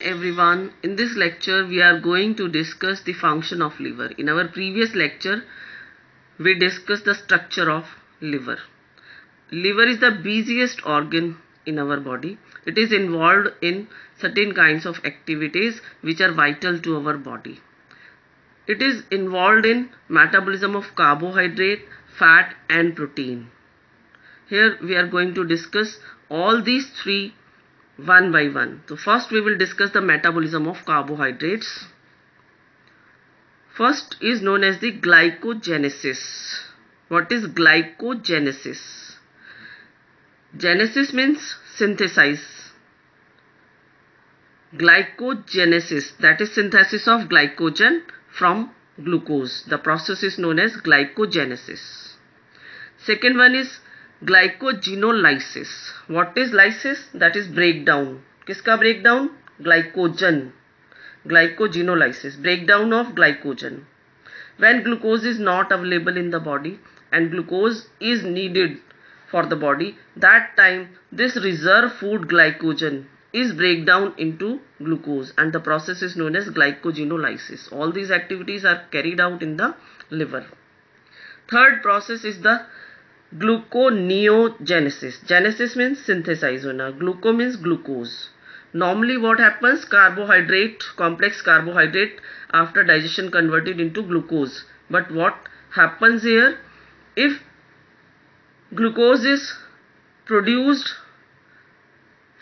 Everyone, in this lecture we are going to discuss the function of liver. In our previous lecture we discussed the structure of liver. Liver is the busiest organ in our body. It is involved in certain kinds of activities which are vital to our body. It is involved in metabolism of carbohydrate, fat and protein. Here we are going to discuss all these three one by one. So first we will discuss the metabolism of carbohydrates. First is known as the glycogenesis. What is glycogenesis? Genesis means synthesize. Glycogenesis, that is synthesis of glycogen from glucose. The process is known as glycogenesis. Second one is glycogenolysis. What is lysis? That is breakdown. किसका breakdown? Glycogen. Glycogenolysis, breakdown of glycogen. When glucose is not available in the body and glucose is needed for the body, that time this reserve food glycogen is break down into glucose and the process is known as glycogenolysis. All these activities are carried out in the liver. Third process is the gluconeogenesis. Genesis means synthesize hona. Gluco means glucose. Normally what happens? Carbohydrate, complex carbohydrate after digestion converted into glucose. But what happens here? If glucose is produced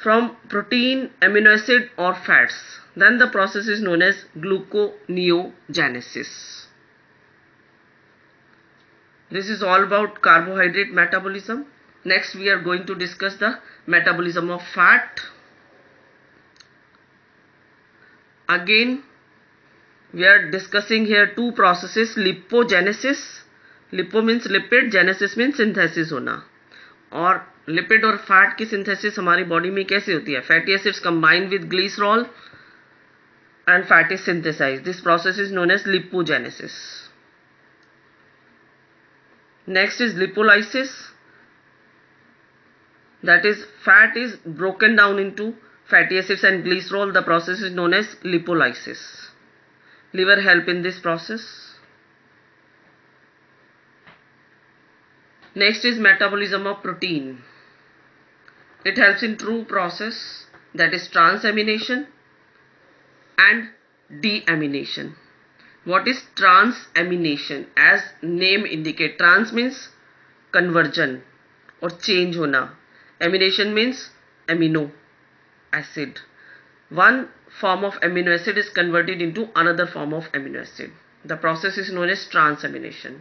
from protein, amino acid or fats, then the process is known as gluconeogenesis. This is all about carbohydrate metabolism. Next we are going to discuss the metabolism of fat. Again we are discussing here two processes. Lipogenesis. Lipo means lipid, genesis means synthesis होना. और lipid और fat की synthesis हमारी body में कैसे होती है? Fatty acids combine with glycerol and fat is synthesised. This process is known as lipogenesis. Next is lipolysis, that is fat is broken down into fatty acids and glycerol. The process is known as lipolysis. Liver help in this process. Next is metabolism of protein. It helps in two process, that is transamination and deamination. What is transamination? As name indicate, trans means conversion or change hona. Amination means amino acid. One form of amino acid is converted into another form of amino acid. The process is known as transamination.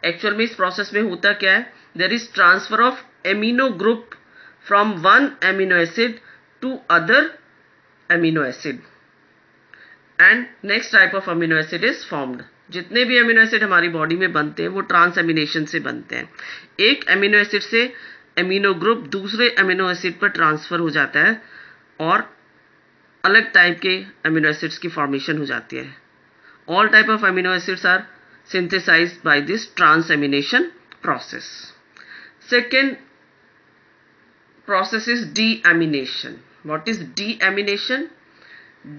Actual में इस process में होता क्या है? There is transfer of amino group from one amino acid to other amino acid. And next type of amino acid is formed. जितने भी amino acid हमारी body में बनते हैं वो ट्रांसएमिनेशन से बनते हैं. एक अमीनो एसिड से अमीनो ग्रुप दूसरे अमीनो एसिड पर ट्रांसफर हो जाता है और अलग टाइप के अमीनो एसिड्स की फॉर्मेशन हो जाती है. All type of amino acids are synthesised by this transamination process. Second process is deamination. What is deamination?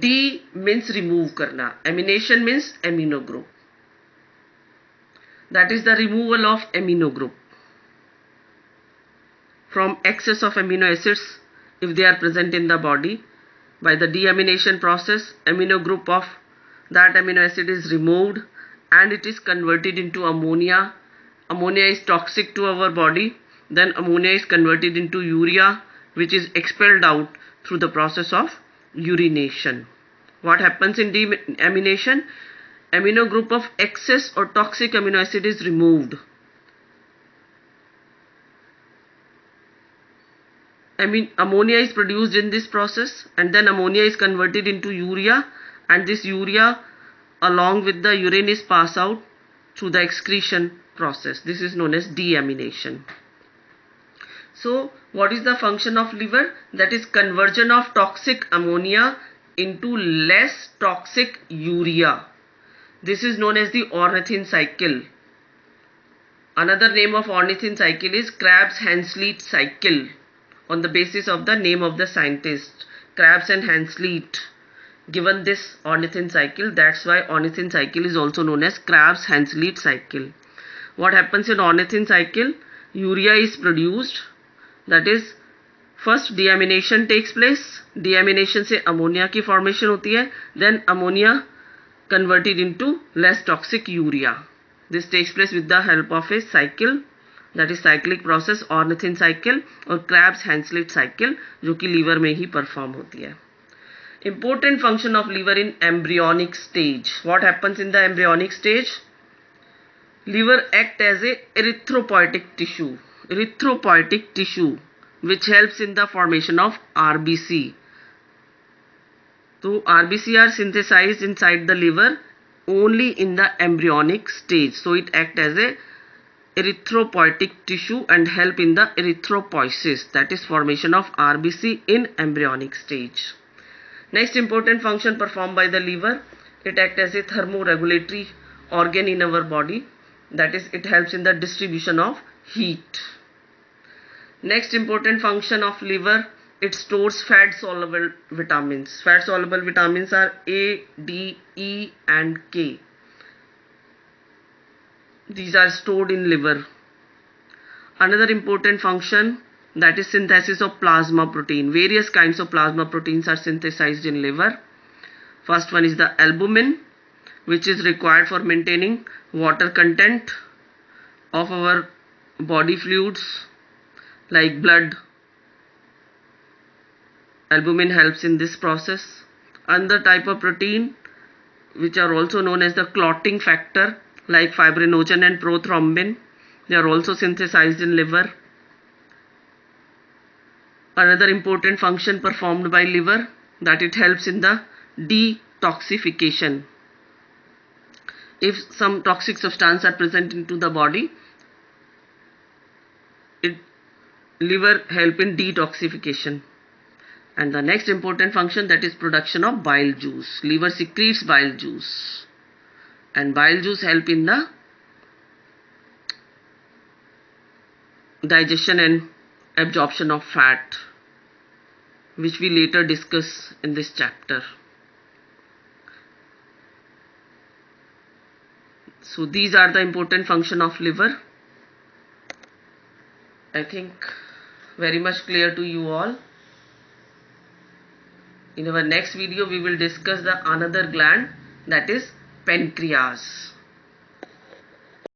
D means remove karna. Amination means amino group. That is the removal of amino group from excess of amino acids if they are present in the body. By the deamination process, amino group of that amino acid is removed and it is converted into ammonia. Ammonia is toxic to our body. Then ammonia is converted into urea, which is expelled out through the process of urination. What happens in deamination? Amino group of excess or toxic amino acid is removed. Ammonia is produced in this process and then ammonia is converted into urea, and this urea along with the urine is passed out through the excretion process. This is known as deamination. So what is the function of liver? That is conversion of toxic ammonia into less toxic urea. This is known as the ornithine cycle. Another name of ornithine cycle is Krebs-Henschel cycle, on the basis of the name of the scientist, Krebs and Henschel. given this ornithine cycle. That's why ornithine cycle is also known as Krebs-Henseleit cycle. What happens in ornithine cycle? Urea is produced, that is first deamination takes place. Deamination से ammonia की formation होती है, then ammonia converted into less toxic urea. This takes place with the help of a cycle, that is cyclic process, ornithine cycle और Krebs-Henseleit cycle, जो कि liver में ही perform होती है. Important function of liver in embryonic stage. What happens in the embryonic stage? Liver act as a erythropoietic tissue which helps in the formation of RBC. So RBC are synthesized inside the liver only in the embryonic stage. So it acts as a erythropoietic tissue and help in the erythropoiesis, that is formation of RBC in embryonic stage. Next important function performed by the liver, it acts as a thermoregulatory organ in our body, that is it helps in the distribution of heat. Next important function of liver, it stores fat soluble vitamins. Fat soluble vitamins are A, D, E and K. These are stored in liver. Another important function, that is synthesis of plasma protein. Various kinds of plasma proteins are synthesized in liver. First one is the albumin, which is required for maintaining water content of our body fluids like blood. Albumin helps in this process. Another type of protein, which are also known as the clotting factor, like fibrinogen and prothrombin, they are also synthesized in liver. Another important function performed by liver, that it helps in the detoxification. If some toxic substance are present into the body, liver help in detoxification. And the next important function, that is production of bile juice. Liver secretes bile juice, and bile juice help in the digestion and absorption of fat, which we later discuss in this chapter. So these are the important function of liver. I think very much clear to you all. In our next video we will discuss the another gland, that is pancreas.